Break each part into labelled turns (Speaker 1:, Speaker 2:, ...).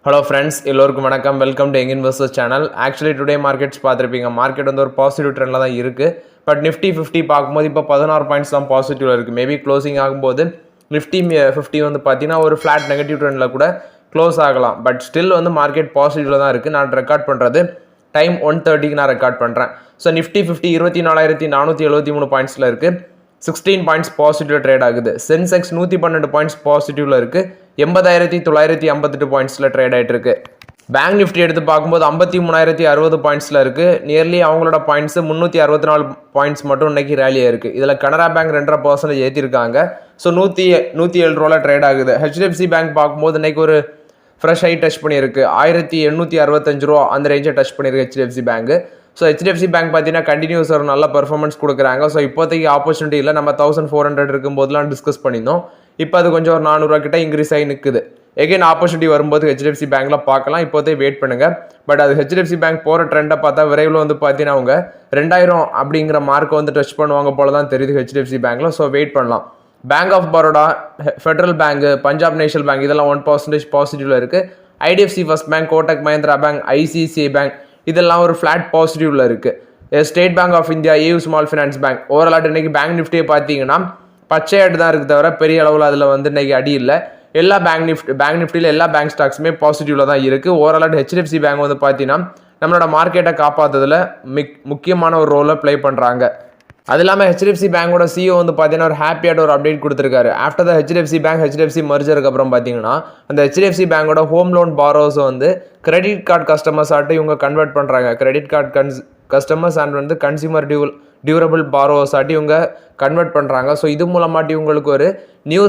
Speaker 1: Hello friends, எல்லோருக்கும் வணக்கம். Welcome to young investors channel. Actually today markets பார்த்துருப்பீங்க. Market வந்து ஒரு பாசிட்டிவ் ட்ரெண்டில் தான் இருக்குது. பட் நிஃப்டி 50 பார்க்கும்போது இப்போ 16 பாயிண்ட்ஸ் தான் பாசிட்டிவில் இருக்குது. மேபி க்ளோசிங் ஆகும்போது நிஃப்டி 50 வந்து பார்த்தீங்கன்னா ஒரு ஃப்ளாட் நெகட்டிவ் ட்ரெண்டில் கூட க்ளோஸ் ஆகலாம். பட் ஸ்டில் வந்து மார்க்கெட் பாசிட்டிவில் தான் இருக்குது. நான் ரெக்கார்ட் பண்ணுறது டைம் 1:30க்கு நான் ரெக்கார்ட் பண்ணுறேன். ஸோ நிஃப்டி 50 24,473 பாயிண்ட்ஸில் இருக்குது. 16 பாயிண்ட்ஸ் பாசிட்டிவ் ட்ரேட் ஆகுது. சென்செக்ஸ் 112 பாயிண்ட்ஸ் பாசிட்டிவ்ல இருக்கு. 80,958 பாயிண்ட்ஸ்ல ட்ரேட் ஆயிட்டு இருக்கு. பேங்க் நிஃப்டி எடுத்து பார்க்கும்போது 53,060 பாயிண்ட்ஸ்ல இருக்கு. நியர்லி அவங்களோட பாயிண்ட்ஸ் 364 பாயிண்ட்ஸ் மட்டும் இன்னைக்கு ரேலியா இருக்கு. இதுல கனரா பேங்க் 2.5% ஏற்றிருக்காங்க. ஸோ 107 ரூபாய் ட்ரேட் ஆகுது. ஹெச்டிஎஃப்சி பேங்க் பார்க்கும்போது இன்னைக்கு ஒரு ஃப்ரெஷ் ஹை டச் பண்ணியிருக்கு. 1865 ரூபா அந்த ரேஞ்சை டச் பண்ணியிருக்கு HDFC bank. So HDFC bank பார்த்தீங்கன்னா கண்டினியூஸ் ஒரு நல்ல பர்ஃபார்மன்ஸ் கொடுக்குறாங்க. ஸோ இப்போதைக்கு ஆப்பர்ச்சுனிட்டி இல்லை. நம்ம 1400 இருக்கும்போதெல்லாம் டிஸ்கஸ் பண்ணியிருந்தோம். இப்போ அது கொஞ்சம் ஒரு 400 ரூபா கிட்ட இன்க்ரீஸ் ஆகி நிற்குது. எகைன் ஆப்பர்ச்சுனிட்டி வரும்போது ஹெச்டிஎஃப்சி பேங்க்ல பார்க்கலாம். இப்போதைக்கு வெயிட் பண்ணுங்க. பட் அது ஹெச்டிஎஃப்சி பேங்க் போகிற ட்ரெண்டை பார்த்தா விரைவில் வந்து பார்த்தீங்கன்னா அவங்க 2000 அப்படிங்கிற மார்க்கை வந்து டச் பண்ணுவாங்க போல தான் தெரியுது ஹெச்டிஎஃப்சி பேங்க்ல. ஸோ வெயிட் பண்ணலாம். Bank of Baroda, Federal Bank, Punjab National Bank இதெல்லாம் 1% பாசிட்டிவ்ல இருக்கு. IDFC First Bank, Kotak Mahindra Bank, ICICI Bank இதெல்லாம் ஒரு ஃபிளாட் பாசிட்டிவ்ல இருக்கு. State Bank of India, AU Small Finance Bank overall இன்னைக்கு பேங்க் நிஃப்டியை பார்த்தீங்கன்னா பச்சையாட்டு தான் இருக்கு தவிர பெரிய அளவில் அதில் வந்து இன்னைக்கு அடி இல்லை. எல்லா பேங்க் நிஃப்டியில் எல்லா பேங்க் ஸ்டாக்ஸுமே பாசிட்டிவ்ல தான் இருக்கு. ஓவரால் ஹெச்டிஎஃப்சி பேங்க் வந்து பார்த்தீங்கன்னா நம்மளோட மார்க்கெட்டை காப்பாற்றுறதுல முக்கியமான ஒரு ரோலை ப்ளே பண்ணுறாங்க. அது இல்லாமல் ஹெச்டிஎஃப்சி பேங்கோட சிஓ வந்து பார்த்தீங்கன்னா ஒரு ஹாப்பியான ஒரு அப்டேட் கொடுத்துருக்காரு. After the HDFC bank HDFC மர்ஜருக்கு அப்புறம் பார்த்தீங்கன்னா அந்த ஹெச்டிஎஃப்சி பேங்கோட ஹோம் லோன் பாரோஸை வந்து கிரெடிட் கார்டு கஸ்டமர்ஸ் ஆட்டு இவங்க கன்வெர்ட் பண்ணுறாங்க. கிரெடிட் கார்டு கஸ்டமர்ஸ் அண்ட் வந்து கன்சியூமர் டியூரபிள் பாரோஸ் ஆட்டி இவங்க கன்வெர்ட் பண்ணுறாங்க. ஸோ இது மூலமாட்டி உங்களுக்கு ஒரு நியூ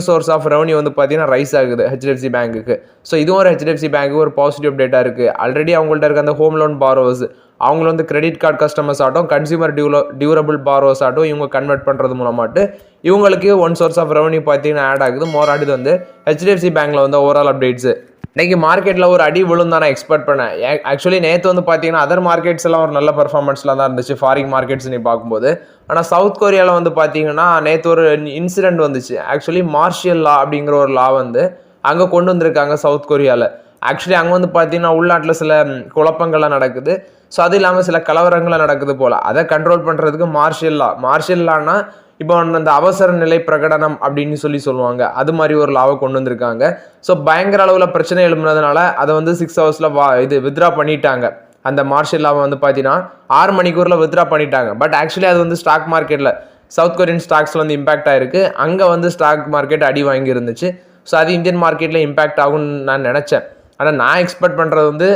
Speaker 1: சோர்ஸ் ஆஃப் ரெவன்யூ வந்து பார்த்தீங்கன்னா ரைஸ் ஆகுது ஹெச்டிஎஃப்சி பேங்க்குக்கு. ஸோ இதுவும் ஒரு ஹெச்டிஎஃப்சி பேங்க்கு ஒரு பாசிட்டிவ் அப்டேட்டாக இருக்குது. ஆல்ரெடி அவங்கள்ட்ட இருக்க அந்த ஹோம் லோன் பாரோஸ் அவங்கள வந்து கிரெடிட் கார்டு கஸ்டமர்ஸ் ஆட்டும் கன்சியூமர் டியூரபிள் பாரோஸ் ஆட்டும் இவங்க கன்வெர்ட் பண்ணுறது மூலமாட்டு இவங்களுக்கு ஒன் சோர்ஸ் ஆஃப் ரெவன்யூ பார்த்தீங்கன்னா ஆட் ஆகுது. மோர் ஆடுது வந்து ஹெச்டிஎஃப்சி பேங்க்ல வந்து ஓவரால் அப்டேட்ஸ். இன்னைக்கு மார்க்கெட்டில் ஒரு அடி விழுந்து தான் நான் எக்ஸ்பெக்ட் பண்ணேன். ஆக்சுவலி நேற்று வந்து பார்த்தீங்கன்னா அதர் மார்க்கெட்ஸ் எல்லாம் ஒரு நல்ல பர்ஃபார்மன்ஸ்லாம் தான் இருந்துச்சு ஃபாரின் மார்க்கெட்ஸ் நீ பார்க்கும்போது. ஆனால் சவுத் கொரியாவில் வந்து பார்த்தீங்கன்னா நேற்று ஒரு இன்சிடென்ட் வந்துச்சு. ஆக்சுவலி மார்ஷியல் லா அப்படிங்கிற ஒரு லா வந்து அங்கே கொண்டு வந்திருக்காங்க சவுத் கொரியாவில். ஆக்சுவலி அங்கே வந்து பார்த்தீங்கன்னா உள்நாட்டில் சில குழப்பங்கள்லாம் நடக்குது. ஸோ அது இல்லாமல் சில கலவரங்கள்லாம் நடக்குது போல். அதை கண்ட்ரோல் பண்ணுறதுக்கு மார்ஷியல் லானா இப்போ அந்த அவசர நிலை பிரகடனம் அப்படின்னு சொல்லுவாங்க. அது மாதிரி ஒரு லாவை கொண்டு வந்திருக்காங்க. ஸோ பயங்கர அளவில் பிரச்சனை எழுப்புனதுனால அதை வந்து 6 ஹவர்ஸில் வித்ரா பண்ணிட்டாங்க. அந்த மார்ஷியல் லாவை வந்து பார்த்தீங்கன்னா 6 மணிக்கூரில் வித்ரா பண்ணிட்டாங்க. பட் ஆக்சுவலி அது வந்து ஸ்டாக் மார்க்கெட்டில் சவுத் கொரியன் ஸ்டாக்ஸில் வந்து இம்பாக்ட் ஆயிருக்கு. அங்கே வந்து ஸ்டாக் மார்க்கெட் அடி வாங்கி இருந்துச்சு. ஸோ அது இந்தியன் மார்க்கெட்டில் இம்பாக்ட் ஆகும்னு நான் நினச்சேன். ஆனால் நான் எக்ஸ்பெக்ட் பண்ணுறது வந்து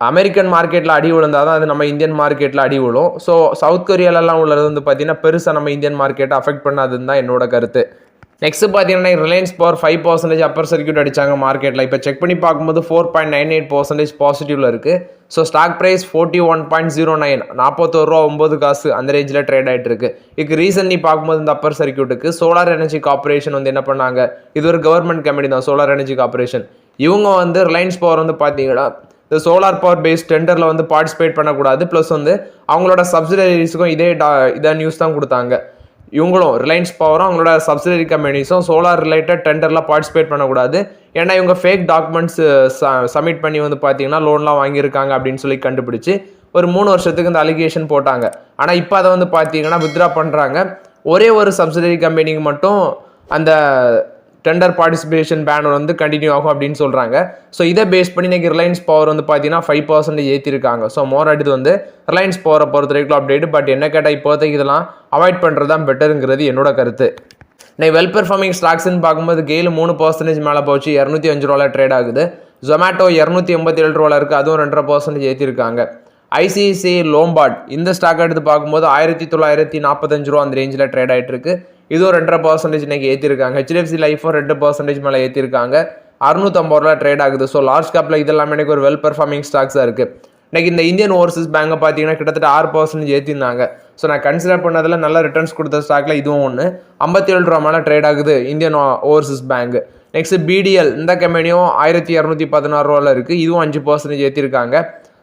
Speaker 1: அமெரிக்கன் மார்க்கெட்டில் அடி விழுந்தால் தான் அது நம்ம இந்தியன் மார்க்கெட்டில் அடி விழும். ஸோ சவுத் கொரியாலெலாம் உள்ளது வந்து பார்த்தீங்கன்னா பெருசாக நம்ம இந்தியன் மார்க்கெட்டை அஃபெக்ட் பண்ணாதுன்னு தான் என்னோட கருத்து. நெக்ஸ்ட் பார்த்தீங்கன்னா ரிலையன்ஸ் பவர் 5% அப்பர் சர்க்யூட் அடித்தாங்க மார்க்கெட்டில். இப்போ செக் பண்ணி பார்க்கும்போது 4.98% பாசிட்டிவ்ல இருக்குது. ஸோ ஸ்டாக் ப்ரைஸ் 41.09 41.09 அந்த ரேஞ்சில் ட்ரேட் ஆகிட்டு இருக்கு. இதுக்கு ரீசன் நீ பார்க்கும்போது இந்த அப்பர் சர்க்யூட்டுக்கு சோலார் எனர்ஜி கார்பரேஷன் வந்து என்ன பண்ணாங்க, இது ஒரு கவர்மெண்ட் கம்பெனி தான் சோலார் எனர்ஜி கார்பரேஷன். இவங்க வந்து ரிலையன்ஸ் பவர் வந்து பார்த்தீங்கன்னா இந்த சோலார் பவர் பேஸ்ட் டெண்டரில் வந்து பார்ட்டிசிபேட் பண்ணக்கூடாது. ப்ளஸ் வந்து அவங்களோட சப்சிடரிஸுக்கும் இதே நியூஸ் தான் கொடுத்தாங்க. இவங்களும் ரிலையன்ஸ் பவரும் அவங்களோட சப்சிடரி கம்பெனிஸும் சோலார் ரிலேட்டட் டெண்டரில் பார்ட்டிசிபேட் பண்ணக்கூடாது. ஏன்னா இவங்க ஃபேக் டாக்குமெண்ட்ஸ் சப்மிட் பண்ணி வந்து பார்த்தீங்கன்னா லோன்லாம் வாங்கியிருக்காங்க அப்படின்னு சொல்லி கண்டுபிடிச்சு ஒரு 3 வருஷத்துக்கு இந்த அலிகேஷன் போட்டாங்க. ஆனால் இப்போ அதை வந்து பார்த்தீங்கன்னா வித்ரா பண்ணுறாங்க. ஒரே ஒரு சப்சிடரி கம்பெனிக்கு மட்டும் அந்த டெண்டர் பார்ட்டிசிபேஷன் பேன் வந்து கண்டினியூ ஆகும் அப்படின்னு சொல்கிறாங்க. ஸோ இதை பேஸ் பண்ணி இன்னைக்கு ரிலையன்ஸ் பவர் வந்து பார்த்தீங்கன்னா 5% ஏற்றிருக்காங்க. ஸோ மோர் அடுத்து வந்து ரிலையன்ஸ் பவரை பொறுத்த வரைக்கும் அப்டேட். பட் என்ன கேட்டால் இப்போதைக்கு இதெல்லாம் அவாய்ட் பண்ணுறது தான் பெட்டருங்கிறது என்னோட கருத்து. இன்னைக்கு வெல் பெர்ஃபார்மிங் ஸ்டாக்ஸ்ன்னு பார்க்கும்போது கெயில் 3% மேலே போச்சு, 205 ரூபாயில் ட்ரேட் ஆகுது. ஜொமேட்டோ 287 ரூபாயில் இருக்குது, அதுவும் 2.5% ஏற்றிருக்காங்க. ஐசிஐசிஐ லோம்பார்ட் இந்த ஸ்டாக் எடுத்து பார்க்கும்போது 1945 ரூபா அந்த ரேஞ்சில் ட்ரேட் ஆகிட்டு இருக்கு. இதுவும் 2.5% இன்னைக்கு ஏற்றிருக்காங்க. ஹெச்டிஎஃப்சி லைஃபும் 2% மேலே ஏற்றிருக்காங்க. 650 ரூபா ட்ரேட் ஆகுது. ஸோ லார்ஜ் கேப்பில் இதெல்லாமே எனக்கு ஒரு வெல் பெர்ஃபார்மிங் ஸ்டாக்ஸாக இருக்குது. இன்னைக்கு இந்த இந்தியன் ஓவர்சீஸ் பேங்கை பார்த்தீங்கன்னா கிட்டத்தட்ட 6% ஏற்றிருந்தாங்க. ஸோ நான் கன்சிடர் பண்ணதில் நல்ல ரிட்டர்ன்ஸ் கொடுத்த ஸ்டாக்ல இதுவும் ஒன்று. 57 ரூபா மேலே ட்ரேட் ஆகுது Indian Overseas bank. Next PDL இந்த கம்பெனியும் 1216 ரூபாவில் இருக்குது. இதுவும் 5% ஏற்றிருக்காங்க.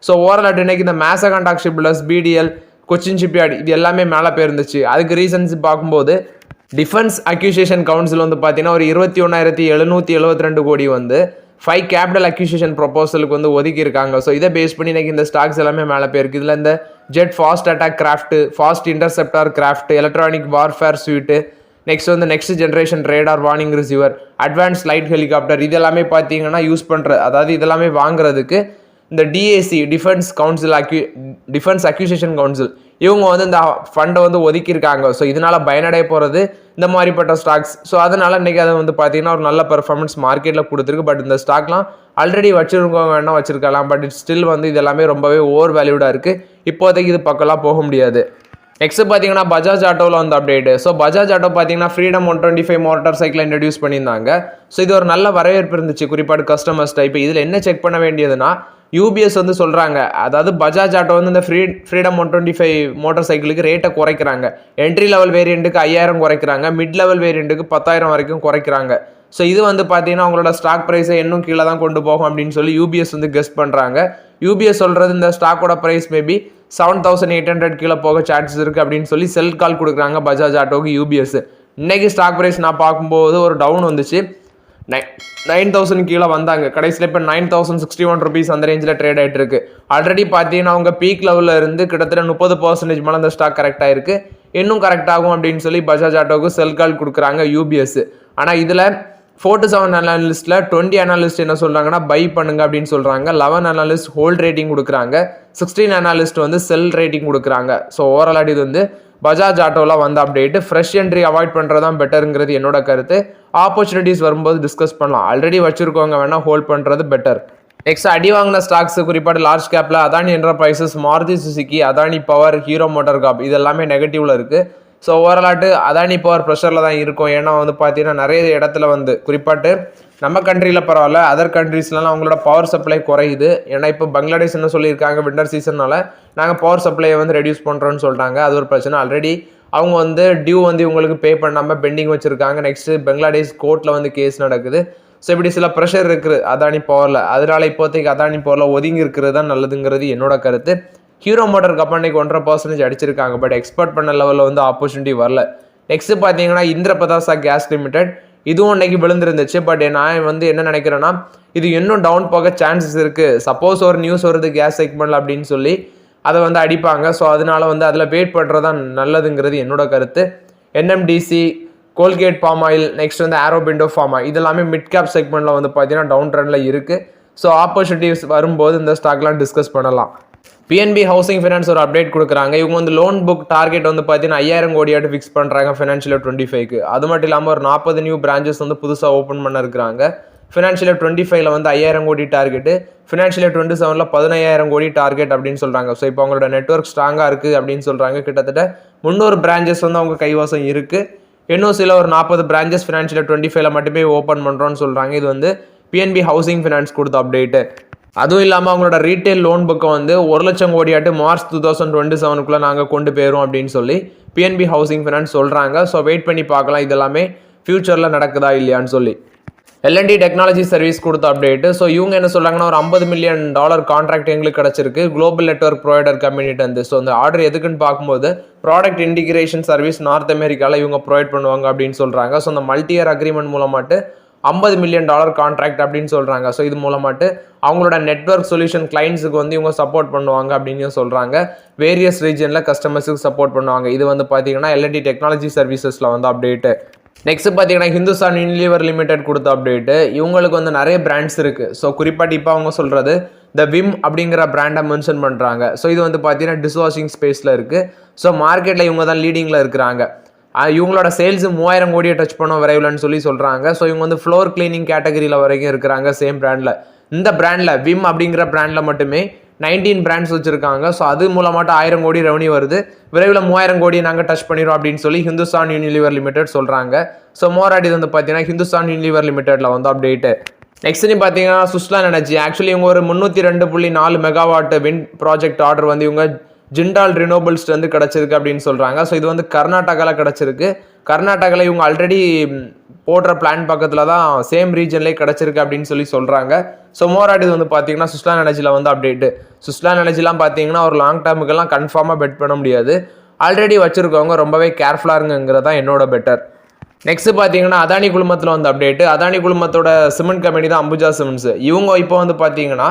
Speaker 1: ஸோ ஓவரால் இன்னைக்கு இந்த மேசகண்டாக் ஷிப்லஸ், பிடிஎல், கொச்சின் ஷிப்யார்ட் இது எல்லாமே மேலே போயிருந்துச்சு. அதுக்கு ரீசன்ஸ் பார்க்கும்போது டிஃபென்ஸ் அக்யூசியேஷன் கவுன்சில் வந்து பார்த்தீங்கன்னா ஒரு 21,772 கோடி வந்து 5 கேபிட்டல் அக்யூசிஷன் ப்ரொபோசலுக்கு வந்து ஒதுக்கியிருக்காங்க. ஸோ இதை பேஸ் பண்ணி இன்னைக்கு இந்த ஸ்டாக்ஸ் எல்லாமே மேலே போயிருக்கு. இதில் இந்த jet fast attack craft, fast interceptor craft, electronic warfare suite, next generation radar warning receiver, advance light helicopter, இதெல்லாமே பார்த்தீங்கன்னா யூஸ் பண்ணுற, அதாவது இதெல்லாமே வாங்குறதுக்கு இந்த டிஏசி டிஃபென்ஸ் அக்யூசிஷன் கவுன்சில் இவங்க வந்து இந்த ஃபண்டை வந்து ஒதுக்கியிருக்காங்க. ஸோ இதனால் பயனடைய போகிறது இந்த மாதிரிப்பட்ட ஸ்டாக்ஸ். ஸோ அதனால் இன்றைக்கி அதை வந்து பார்த்தீங்கன்னா ஒரு நல்ல பெர்ஃபார்மன்ஸ் மார்க்கெட்டில் கொடுத்துருக்கு. பட் இந்த ஸ்டாக்லாம் ஆல்ரெடி வச்சுருக்கவங்க வேணால் வச்சுருக்கலாம். பட் ஸ்டில் வந்து இது எல்லாமே ரொம்பவே ஓவர் வேல்யூடாக இருக்குது. இப்போதைக்கு இது பக்கம்லாம் போக முடியாது. நெக்ஸ்ட் பார்த்தீங்கன்னா பஜாஜ் ஆட்டோவில் வந்து அப்டேட்டு. ஸோ பஜாஜ் ஆட்டோ பார்த்தீங்கன்னா ஃப்ரீடம் 125 மோட்டார் சைக்கிளை இன்ட்ரடியூஸ் பண்ணியிருந்தாங்க. ஸோ இது ஒரு நல்ல வரவேற்பு இருந்துச்சு குறிப்பாக கஸ்டமர்ஸ். இப்போ இதில் என்ன செக் பண்ண வேண்டியதுன்னா யூபிஎஸ் வந்து சொல்கிறாங்க, அதாவது பஜாஜ் ஆட்டோ வந்து இந்த ஃப்ரீடம் 125 மோட்டார் சைக்கிளுக்கு ரேட்டை குறைக்கிறாங்க. என்ட்ரி லெவல் வேரியண்ட்டுக்கு 5000 குறைக்கிறாங்க, மிட் லெவல் வேரியண்ட்டுக்கு 10,000 வரைக்கும் குறைக்கிறாங்க. ஸோ இது வந்து பார்த்தீங்கன்னா அவங்களோட ஸ்டாக் ப்ரைஸை இன்னும் கீழே தான் கொண்டு போகும் அப்படின்னு சொல்லி யூபிஎஸ் வந்து கெஸ் பண்ணுறாங்க. யூபிஎஸ் சொல்கிறது இந்த ஸ்டாக்கோட ப்ரைஸ் மேபி 7800 கீழே போக சான்சஸ் இருக்குது அப்படின்னு சொல்லி செல் கால் கொடுக்குறாங்க பஜாஜ் ஆட்டோவுக்கு யூபிஎஸ். இன்றைக்கி ஸ்டாக் ப்ரைஸ் நான் பார்க்கும்போது ஒரு டவுன் வந்துச்சு, 9000 கீழே வந்தாங்க. கடைசியில் இப்போ 9061 ருபீஸ் அந்த ரேஞ்சில் ட்ரேட் ஆகிட்டு இருக்கு. ஆல்ரெடி பார்த்தீங்கன்னா அவங்க பீக் லெவலில் இருந்து கிட்டத்தட்ட 30% மேலே அந்த ஸ்டாக் கரெக்ட் ஆகிருக்கு. இன்னும் கரெக்ட் ஆகும் அப்படின்னு சொல்லி பஜாஜ் ஆட்டோவுக்கு செல் கால் கொடுக்குறாங்க யூபிஎஸ். ஆனால் இதில் 4-7 அனாலிஸ்ட்டில் 20 அனாலிஸ்ட் என்ன சொல்கிறாங்கன்னா பை பண்ணுங்க அப்படின்னு சொல்கிறாங்க. 11 அனாலிஸ்ட் ஹோல்ட் ரேட்டிங் கொடுக்குறாங்க. 16 அனாலிஸ்ட் வந்து செல் ரேட்டிங் கொடுக்குறாங்க. ஸோ ஓவரால் இது வந்து பஜாஜ் ஆட்டோவில் வந்து அப்டேட்டு. ஃப்ரெஷ் என்ட்ரி அவாய்ட் பண்ணுறது தான் பெட்டருங்கிறது என்னோட கருத்து. ஆப்பர்ச்சுனிட்டிஸ் வரும்போது டிஸ்கஸ் பண்ணலாம். ஆல்ரெடி வச்சுருக்கவங்க வேணால் ஹோல்ட் பண்ணுறது பெட்டர். நெக்ஸ்ட் அடி வாங்கின ஸ்டாக்ஸ் குறிப்பாக லார்ஜ் கேப்பில் Adani Enterprises, Maruti Suzuki, Adani Power, Hero MotoCorp இது எல்லாமே நெகட்டிவில் இருக்குது. ஸோ ஓவராலாட்டு அதானி பவர் ப்ரெஷரில் தான் இருக்கும். ஏன்னா வந்து பார்த்தீங்கன்னா நிறைய இடத்துல வந்து குறிப்பாட்டு நம்ம கண்ட்ரியில் பரவாயில்ல, அதர் கண்ட்ரீஸ்லாம் அவங்களோட பவர் சப்ளை குறையுது. ஏன்னா இப்போ பங்களாதேஷ் என்ன சொல்லியிருக்காங்க, விண்டர் சீசனால் நாங்கள் பவர் சப்ளையை வந்து ரெடியூஸ் பண்ணுறோன்னு சொல்லிட்டாங்க. அது ஒரு பிரச்சனை. ஆல்ரெடி அவங்க வந்து டியூ வந்து இவங்களுக்கு பே பண்ணாமல் பெண்டிங் வச்சுருக்காங்க. நெக்ஸ்ட்டு பங்களாதேஷ் கோர்ட்டில் வந்து கேஸ் நடக்குது. ஸோ இப்படி சில ப்ரெஷர் இருக்குது அதானி பவரில். அதனால இப்போதைக்கு அதானி பவரில் ஒதுங்கி இருக்கிறது தான் நல்லதுங்கிறது என்னோட கருத்து. ஹீரோ மோட்டார் கம்பெனிக்கு 1.5% அடிச்சிருக்காங்க. பட் எக்ஸ்போர்ட் பண்ண லெவலில் வந்து ஆப்பர்ச்சுனிட்டி வரல. நெக்ஸ்ட் பார்த்தீங்கன்னா இந்திரபிரதாசா கேஸ் லிமிடெட், இதுவும் இன்னைக்கு விழுந்துருந்துச்சு. பட் நான் வந்து என்ன நினைக்கிறேன்னா இது இன்னும் டவுன் போக சான்சஸ் இருக்குது. சப்போஸ் ஒரு நியூஸ் வருது கேஸ் செக்மெண்ட்ல அப்படின்னு சொல்லி அதை வந்து அடிப்பாங்க. ஸோ அதனால வந்து அதில் வெயிட் பண்ணுறது தான் நல்லதுங்கிறது என்னோட கருத்து. NMDC, Colgate palm oil, next வந்து ஆரோபிண்டோ ஃபார்மா இதெல்லாமே மிட் கேப் செக்மெண்ட்டில் வந்து பார்த்தீங்கன்னா டவுன் ட்ரெண்டில் இருக்குது. ஸோ ஆப்பர்ச்சுனிட்டிஸ் வரும்போது இந்த ஸ்டாக்லாம் டிஸ்கஸ் பண்ணலாம். பிஎன்பி ஹவுசிங் ஃபைனான்ஸ் ஒரு அப்டேட் கொடுக்குறாங்க. இவங்க வந்து லோன் புக் டார்கெட் வந்து பார்த்தீங்கன்னா 5000 கோடியாட்டு ஃபிக்ஸ் பண்ணுறாங்க ஃபினான்ஷியல் 25க்கு. அது மட்டும் இல்லாமல் ஒரு 40 நியூ பிரான்ச்சஸ் வந்து புதுசாக ஓப்பன் பண்ண இருக்கிறாங்க. ஃபினான்ஷியல் 25ல் வந்து 5000 கோடி டார்கெட்டு, ஃபினான்ஷியல் 27ல் 15000 கோடி டார்கெட் அப்படின்னு சொல்கிறாங்க. ஸோ இப்போ அவங்களோட நெட்வொர்க் ஸ்ட்ராங்காக இருக்குது அப்படின்னு சொல்கிறாங்க. கிட்டத்தட்ட 300 பிரான்ச்சஸ் வந்து அவங்க கைவசம் இருக்குது. இன்னும் சில ஒரு 40 பிரான்ச்சஸ் ஃபினான்ஷியல் 25ல் மட்டுமே ஓப்பன் பண்ணுறோன்னு சொல்கிறாங்க. இது வந்து பிஎன்பி ஹவுசிங் ஃபைனான்ஸ் கொடுத்த அப்டேட்டு. அதுவும் இல்லாமல் அவங்களோட ரீட்டைல் லோன் புக்கை வந்து 1 லட்சம் கோடியாட்டு மார்ச் 2027க்குள்ளே நாங்கள் கொண்டு போயிடும் அப்படின்னு சொல்லி பிஎன்பி ஹவுசிங் ஃபைனான்ஸ் சொல்கிறாங்க. ஸோ வெயிட் பண்ணி பார்க்கலாம் இதெல்லாமே ஃபியூச்சரில் நடக்குதா இல்லையான்னு சொல்லி. எல்என்டி டெக்னாலஜி சர்வீஸ் கொடுத்த அப்டேட்டு. ஸோ இவங்க என்ன சொல்கிறாங்கன்னா ஒரு $50 மில்லியன் கான்ட்ராக்ட் எங்களுக்கு கிடச்சிருக்கு குளோபல் நெட்வொர்க் ப்ரொவைடர் கம்யூனிட்டி வந்து. ஸோ அந்த ஆர்டர் எதுக்குன்னு பார்க்கும்போது ப்ராடக்ட் இன்டிகிரேஷன் சர்வீஸ் நார்த் அமெரிக்காவில் இவங்க ப்ரொவைட் பண்ணுவாங்க அப்படின்னு சொல்கிறாங்க. ஸோ அந்த மல்டி இயர் அக்ரிமெண்ட் மூலமாட்டு $50 மில்லியன் கான்ட்ராக்ட் அப்படின்னு சொல்கிறாங்க. ஸோ இது மூலமாட்டு அவங்களோட நெட்வொர்க் சொல்யூஷன் கிளைண்ட்ஸுக்கு வந்து இவங்க சப்போர்ட் பண்ணுவாங்க அப்படின்னு சொல்கிறாங்க. வேரியஸ் ரீஜனில் கஸ்டமர்ஸுக்கு சப்போர்ட் பண்ணுவாங்க. இது வந்து பார்த்தீங்கன்னா எல்என்டி டெக்னாலஜி சர்வீசஸில் வந்து அப்டேட்டு. நெக்ஸ்ட் பார்த்தீங்கன்னா ஹிந்துஸ்தான் யூனிலிவர் லிமிடெட் கொடுத்த அப்டேட்டு. இவங்களுக்கு வந்து நிறைய பிராண்ட்ஸ் இருக்குது. ஸோ குறிப்பாக இப்போ அவங்க சொல்கிறது த விம் அப்படிங்கிற பிராண்டை மென்ஷன் பண்ணுறாங்க. ஸோ இது வந்து பார்த்தீங்கன்னா டிஷ் வாஷிங் ஸ்பேஸில் இருக்குது. ஸோ மார்க்கெட்டில் இவங்க தான் லீடிங்கில் இருக்கிறாங்க. இவங்களோட சேல்ஸு 3000 கோடியை டச் பண்ண விரைவில்னு சொல்லி சொல்கிறாங்க. ஸோ இவங்க வந்து ஃப்ளோர் கிளீனிங் கேட்டகரியில் வரைக்கும் இருக்கிறாங்க சேம் பிராண்டில். இந்த பிராண்டில் விம் அப்படிங்கிற பிராண்டில் மட்டுமே 19 பிராண்ட்ஸ் வச்சுருக்காங்க. ஸோ அது மூலமாட்ட 1000 கோடி ரெவன்யூ வருது. விரைவில் 3000 கோடி நாங்கள் டச் பண்ணிடுறோம் அப்படின்னு சொல்லி ஹிந்துஸ்தான் யூனிலிவர் லிமிடெட் சொல்கிறாங்க. ஸோ மோராட் இது வந்து பார்த்தீங்கன்னா ஹிந்துஸ்தான் யூனிலிவர் லிமிடெட்டில் வந்து அப்டேட்டு. நெக்ஸ்ட் நீ பார்த்தீங்கன்னா சுஸ்லான் எனர்ஜி. ஆக்சுவலி இவங்க ஒரு 302.4 மெகாவாட் விண்ட் ப்ராஜெக்ட் ஆர்டர் வந்து இவங்க ஜிண்டால் ரினோபிள்ஸ் வந்து கிடச்சிருக்கு அப்படின்னு சொல்கிறாங்க. ஸோ இது வந்து கர்நாடகாவில் கிடச்சிருக்கு. கர்நாடகாவில் இவங்க ஆல்ரெடி போடுற பிளான் பக்கத்தில் தான் சேம் ரீஜன்லேயே கிடச்சிருக்கு அப்படின்னு சொல்லி சொல்கிறாங்க. ஸோ மோராட் இது வந்து பார்த்தீங்கன்னா சுஸ்லான் எனர்ஜியில் வந்து அப்டேட்டு. சுஸ்லான் எனர்ஜிலாம் பார்த்தீங்கன்னா ஒரு லாங் டேர்முக்கெல்லாம் கன்ஃபார்மாக பெட் பண்ண முடியாது. ஆல்ரெடி வச்சுருக்கவங்க ரொம்பவே கேர்ஃபுல்லாக இருங்கிறது தான் என்னோட பெட்டர். நெக்ஸ்ட் பார்த்தீங்கன்னா அதானி குழுமத்தில் வந்து அப்டேட். அதானி குழுமத்தோட சிமெண்ட் கம்பெனி தான் அம்புஜா சிமெண்ட்ஸ். இவங்க இப்போ வந்து பார்த்தீங்கன்னா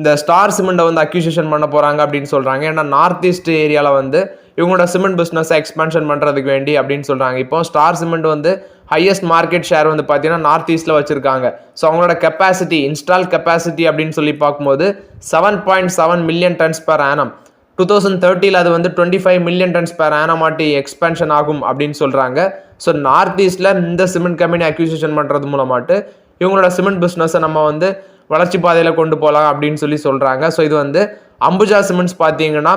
Speaker 1: இந்த ஸ்டார் சிமெண்ட்டை வந்து அக்யூசிஷன் பண்ண போகிறாங்க அப்படின்னு சொல்கிறாங்க. ஏன்னா நார்த் ஈஸ்ட் ஏரியாவில் வந்து இவங்களோட சிமெண்ட் பிஸ்னஸை எக்ஸ்பான்ஷன் பண்ணுறதுக்கு வேண்டி அப்படின்னு சொல்கிறாங்க. இப்போ ஸ்டார் சிமெண்ட் வந்து ஹையஸ்ட் மார்க்கெட் ஷேர் வந்து பார்த்தீங்கன்னா நார்த் ஈஸ்ட்டில் வச்சுருக்காங்க. ஸோ அவங்களோட கெப்பாசிட்டி இன்ஸ்டால் கெப்பாசிட்டி அப்படின்னு சொல்லி பார்க்கும்போது 7.7 மில்லியன் டன்ஸ் பர் ஆனம். 2030 அது வந்து 25 மில்லியன் டன்ஸ் பர் ஆனம் ஆட்டி எக்ஸ்பென்ஷன் ஆகும் அப்படின்னு சொல்கிறாங்க. ஸோ நார்த் ஈஸ்ட்டில் இந்த சிமெண்ட் கம்பெனி அக்யூசிஷன் பண்ணுறது மூலமாட்டு இவங்களோட சிமெண்ட் பிஸ்னஸை நம்ம வந்து வளர்ச்சி பாதையில் கொண்டு போகலாம் அப்படின்னு சொல்லி சொல்கிறாங்க. ஸோ இது வந்து அம்புஜா சிமெண்ட்ஸ் பார்த்தீங்கன்னா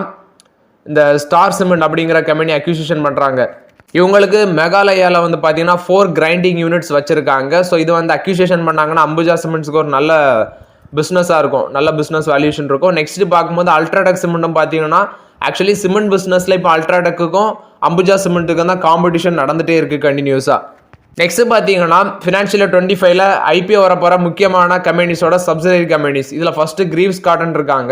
Speaker 1: இந்த ஸ்டார் சிமெண்ட் அப்படிங்கிற கம்பெனி அக்யூசிஷன் பண்ணுறாங்க. இவங்களுக்கு மெகாலயாவில் வந்து பார்த்தீங்கன்னா 4 கிரைண்டிங் யூனிட்ஸ் வச்சுருக்காங்க. ஸோ இது வந்து அக்யூசியேஷன் பண்ணாங்கன்னா அம்புஜா சிமெண்ட்ஸ்க்கு ஒரு நல்ல பிஸ்னஸாக இருக்கும், நல்ல பிஸ்னஸ் வேல்யூஷன் இருக்கும். நெக்ஸ்ட் பார்க்கும்போது அல்ட்ராடெக் சிமெண்ட்டும் பார்த்தீங்கன்னா ஆக்சுவலி சிமெண்ட் பிஸ்னஸில் இப்போ அல்ட்ராடெக்குக்கும் அம்புஜா சிமெண்ட்டுக்கும் தான் காம்படிஷன் நடந்துகிட்டே இருக்குது கண்டினியூஸாக. நெக்ஸ்ட் பார்த்தீங்கன்னா ஃபினான்ஷியல் 25ல் ஐபிஓ வரப்போகிற முக்கியமான கம்பெனிஸோட சப்சிடரி கம்பெனிஸ். இதில் ஃபஸ்ட்டு கிரீவ்ஸ் காட்டன் இருக்காங்க.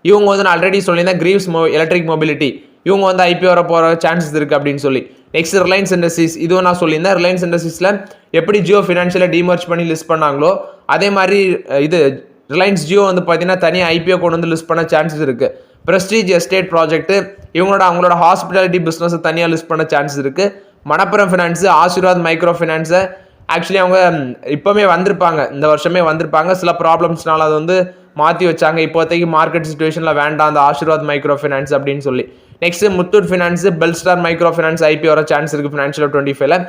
Speaker 1: இவங்க வந்து நான் ஆல்ரெடி சொல்லியிருந்தேன் கிரீவ்ஸ் எலக்ட்ரிக் மொபிலிட்டி இவங்க வந்து ஐபிஓ வர போகிற சான்சஸ் இருக்குது அப்படின்னு சொல்லி. நெக்ஸ்ட் ரிலையன்ஸ் இண்டஸ்ட்ரீஸ், இதுவும் நான் சொல்லியிருந்தேன். ரிலையன்ஸ் இண்டஸ்ட்ரீஸில் எப்படி ஜியோ ஃபினான்ஷியலில் டிமர்ஜ் பண்ணி லிஸ்ட் பண்ணாங்களோ அதே மாதிரி இது ரிலையன்ஸ் ஜியோ வந்து பார்த்தீங்கன்னா தனியாக ஐபிஓ கொண்டு வந்து லிஸ்ட் பண்ண சான்சஸ் இருக்குது. பிரஸ்டீஜ் எஸ்டேட் ப்ராஜெக்ட் அவங்களோட ஹாஸ்பிட்டாலிட்டி பிஸ்னஸ் தனியாக லிஸ்ட் பண்ண சான்சஸ் இருக்குது. மணப்புரம் ஃபினான்ஸு, ஆசீர்வாத் மைக்ரோ ஃபினான்ஸை ஆக்சுவலி அவங்க இப்போவே வந்திருப்பாங்க, இந்த வருஷமே வந்திருப்பாங்க. சில ப்ராப்ளம்ஸ்னால அது வந்து மாற்றி வச்சாங்க. இப்போதைக்கு மார்க்கெட் சுச்சுவேஷனில் வேண்டாம் அந்த ஆசீர்வாத் மைக்ரோ ஃபினான்ஸ் அப்படின்னு சொல்லி. Next Muthoot finance, Belstar micro finance IPO வர சான்ஸ் இருக்குது ஃபினான்ஷியல் 25ல்.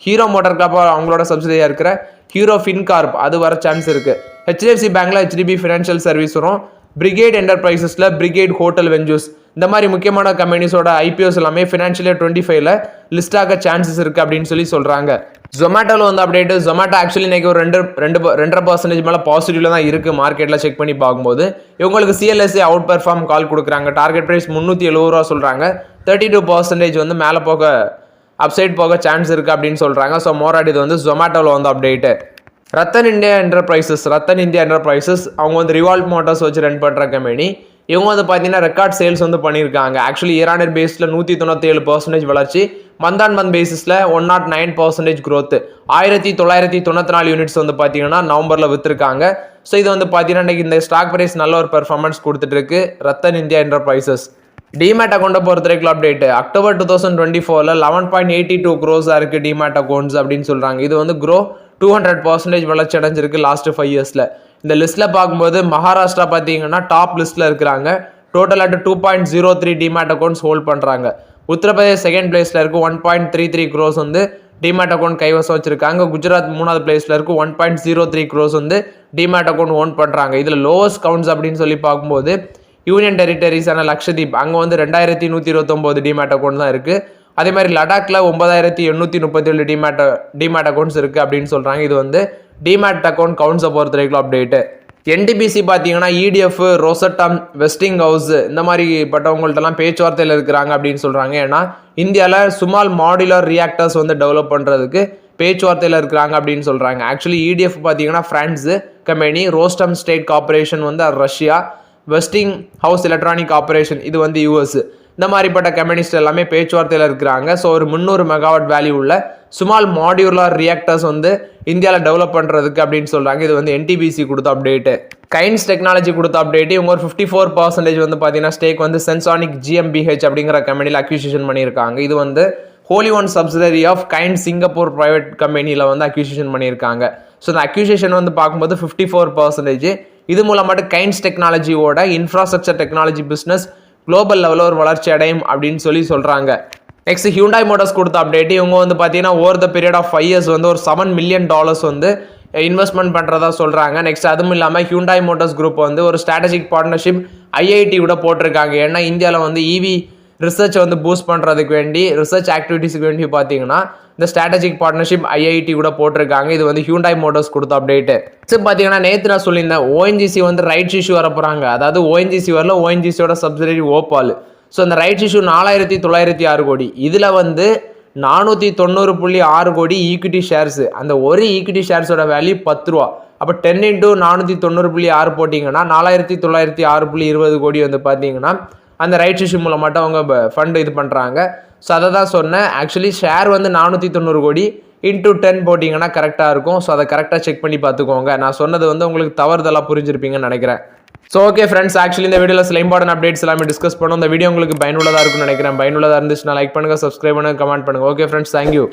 Speaker 1: ஹீரோ மோட்டார் கார்ப் அவங்களோட சப்சிடியாக இருக்கிற ஹீரோ ஃபின்கார்ப் அது வர சான்ஸ் இருக்குது. ஹெச்டிஎஃப்சி பேங்க்ல ஹெச்டிபி ஃபினான்ஷியல் சர்வீஸ் வரும். பிரிகேட் என்டர்பிரைசஸில் பிரிகேட் ஹோட்டல் வெஞ்சூஸ் இந்த மாதிரி முக்கியமான கம்பெனிஸோட ஐபிஓஸ் எல்லாமே ஃபினான்ஷியல் 25ல் லிஸ்ட் ஆக சான்சஸ் இருக்குது அப்படின்னு சொல்லி சொல்கிறாங்க. ஜொமேட்டோவில் வந்து அப்டேட். ஜொமேட்டோ ஆக்சுவலி இன்றைக்கி ஒரு 2.5% மேலே பாசிட்டிவ்ல தான் இருக்குது மார்க்கெட்டில் செக் பண்ணி பார்க்கும்போது. இவங்களுக்கு சிஎல்எஸ்ஏ அவுட் பெர்ஃபார்ம் கால் கொடுக்குறாங்க. டார்கெட் ப்ரைஸ் 370 ரூபா சொல்கிறாங்க. 32% வந்து மேலே போக அப்சைட் போக சான்ஸ் இருக்குது அப்படின்னு சொல்கிறாங்க. ஸோ மோராட் இது வந்து ஜொமேட்டோவில் வந்து அப்டேட்டு. ரத்தன் இந்தியா என்டர்பிரைசஸ் அவங்க வந்து ரிவால்ட் மோட்டார்ஸ் வச்சு ரன் பண்ணுற கம்பெனி. இவங்க வந்து பார்த்தீங்கன்னா ரெக்கார்ட் சேல்ஸ் வந்து பண்ணியிருக்காங்க. ஆக்சுவலி இயர் பேஸில் 197% வளர்ச்சி, மந்த் ஆன் மந்த் பேசிஸில் 109% growth. 1994 யூனிட்ஸ் வந்து பார்த்தீங்கன்னா நவம்பரில் விற்றுருக்காங்க. ஸோ இது வந்து பார்த்தீங்கன்னா இன்றைக்கி இந்த ஸ்டாக் ப்ரைஸ் நல்ல ஒரு பெர்ஃபார்மன்ஸ் கொடுத்துட்ருக்கு ரத்தன் இந்தியா என்டர்பிரைசஸ். டிமேட் அக்கௌண்ட்டை பொறுத்த வரைக்கும் அப்டேட். அக்டோபர் 2024ல் 11.82 crores இருக்குது டிமேட் அக்கௌண்ட்ஸ் அப்படின்னு சொல்கிறாங்க. இது வந்து 200% வளர்ச்சி அடைஞ்சிருக்கு லாஸ்ட் 5 இயர்ஸில். இந்த லிஸ்ட்டில் பார்க்கும்போது மகாராஷ்டிரா பார்த்தீங்கன்னா டாப் லிஸ்ட்டில் இருக்கிறாங்க. டோட்டலாக 2.03 டிமேட் அக்கௌண்ட்ஸ் ஹோல்ட் பண்ணுறாங்க. உத்தரப்பிரதேஷ் செகண்ட் பிளேஸில் இருக்குது. 1.33 crores வந்து டிமேட் அக்கௌண்ட் கைவசம் வச்சுருக்காங்க. குஜராத் 3வது பிளேஸில் இருக்குது. 1.03 crores வந்து டிமேட் அக்கௌண்ட் ஓன் பண்ணுறாங்க. இதில் லோவஸ்ட் கவுண்ட்ஸ் அப்படின்னு சொல்லி பார்க்கும்போது யூனியன் டெரிட்டரிஸான லக்ஷதீப் அங்கே வந்து 2129 டிமேட் அக்கௌண்ட் தான் இருக்குது. அதே மாதிரி லடாக்ல 9837 டிமேட் அக்கௌண்ட்ஸ் இருக்குது அப்படின்னு சொல்கிறாங்க. இது வந்து டிமேட் அக்கௌண்ட் கவுண்ட்ஸை பொறுத்த வரைக்கும் அப்டேட்டு. என்டிபிசி பார்த்தீங்கன்னா இடிஎஃப், ரோசட்டாம், வெஸ்டிங் ஹவுஸ் இந்த மாதிரி பட்டவங்கள்ட்டெல்லாம் பேச்சுவார்த்தையில் இருக்கிறாங்க அப்படின்னு சொல்கிறாங்க. ஏன்னா இந்தியாவில் சுமால் மாடுலர் ரியாக்டர்ஸ் வந்து டெவலப் பண்ணுறதுக்கு பேச்சுவார்த்தையில் இருக்கிறாங்க அப்படின்னு சொல்கிறாங்க. ஆக்சுவலி இடிஎஃப் பார்த்தீங்கன்னா ஃப்ரான்ஸு கம்பெனி, ரோஸ்டம் ஸ்டேட் கார்பரேஷன் வந்து Russia, vesting house electronic operation இது வந்து யூஎஸ். இந்த மாதிரிப்பட்ட கம்பெனிஸ் எல்லாமே பேச்சுவார்த்தையில் இருக்கிறாங்க. ஸோ ஒரு 300 மெகாவாட் வேல்யூ உள்ள சுமால் மாடியுலர் ரியாக்டர்ஸ் வந்து இந்தியாவில் டெவலப் பண்ணுறதுக்கு அப்படின்னு சொல்கிறாங்க. இது வந்து என்டிபிசி கொடுத்த அப்டேட்டு. கைன்ஸ் டெக்னாலஜி கொடுத்த அப்டேட்டு. இவங்க ஒரு 54% வந்து பார்த்தீங்கன்னா ஸ்டேக் வந்து சென்சானிக் ஜிஎம்பிஹெச் அப்படிங்கிற கம்பெனியில் அக்யூசிஷன் பண்ணியிருக்காங்க. இது வந்து wholly owned subsidiary of kind Singapore private கம்பெனியில் வந்து அக்யூசிஷன் பண்ணியிருக்காங்க. ஸோ இந்த அக்யூசிஷன் வந்து பார்க்கும்போது 54%. இது மூலமாட்டு கைன்ஸ் டெக்னாலஜியோட இன்ஃப்ராஸ்ட்ரக்சர் டெக்னாலஜி பிஸ்னஸ் குளோபல் லெவலில் ஒரு வளர்ச்சி அடையும் அப்படின்னு சொல்கிறாங்க. நெக்ஸ்ட் ஹியூண்டாய் மோட்டார்ஸ் கொடுத்த அப்டேட். இவங்க வந்து பார்த்தீங்கன்னா over the period of 5 years வந்து ஒரு $7 million வந்து இன்வெஸ்ட்மெண்ட் பண்ணுறதா சொல்கிறாங்க. நெக்ஸ்ட் அதுவும் இல்லாமல் ஹியூண்டாய் மோட்டார்ஸ் குரூப் வந்து ஒரு ஸ்ட்ராட்டஜிக் பார்ட்னர்ஷிப் ஐஐடி கூட போட்டிருக்காங்க. ஏன்னா இந்தியாவில் வந்து இவி ரிசர்ச் வந்து பூஸ்ட் பண்ணுறதுக்கு வேண்டி, ரிசர்ச் ஆக்டிவிட்டீஸுக்கு வேண்டி பார்த்தீங்கன்னா இந்த ஸ்ட்ராட்டஜிக் பார்ட்னர்ஷிப் ஐஐடி கூட போட்டிருக்காங்க. இது வந்து ஹியூண்டாய் மோட்டார்ஸ் கொடுத்த அப்டேட்டு. பார்த்தீங்கன்னா நேற்று நான் சொல்லியிருந்தேன் ஓஎன்ஜிசி வந்து ரைட்ஸ் இஷ்யூ வர போகிறாங்க. அதாவது ஓஎன்ஜிசி வரல, ஓஎன்ஜிசியோட சப்சிடரி ஓபால். ஸோ அந்த ரைட்ஸ் இஷ்யூ 4906 கோடி. இதில் வந்து 490.6 கோடி ஈக்விட்டி ஷேர்ஸு. அந்த ஒரு ஈக்விட்டி ஷேர்ஸோட வேல்யூ 10 ரூபா. அப்போ 10 into 490.6 போட்டிங்கன்னா 4906.20 கோடி வந்து பார்த்தீங்கன்னா அந்த ரைட்ஸ் இஷ்யூ மூலம் மட்டும் அவங்க ஃபண்டு இது பண்ணுறாங்க. ஸோ அதை தான் சொன்னேன். ஆக்சுவலி ஷேர் வந்து 490 கோடி, இன்டூ 10 போட்டிங்கன்னா கரெக்டாக இருக்கும். ஸோ அதை கரெக்டாக செக் பண்ணி பார்த்துக்கோங்க. நான் சொன்னது வந்து உங்களுக்கு தவறுதலாக புரிஞ்சிருப்பீங்கன்னு நினைக்கிறேன். ஸோ ஓகே ஃப்ரெண்ட்ஸ், ஆக்சுவலி இந்த வீடியோவில் சில இம்பார்ட்டன்ட் அப்டேட்ஸ் எல்லாமே டிஸ்கஸ் பண்ணோம். இந்த வீடியோ உங்களுக்கு பயனுள்ளதாக இருக்கும்னு நினைக்கிறேன். பயனுள்ளதாக இருந்துச்சுன்னா லைக் பண்ணுங்கள், சப்ஸ்கிரைப் பண்ணுங்கள், கமெண்ட் பண்ணுங்கள். Okay friends, thank you.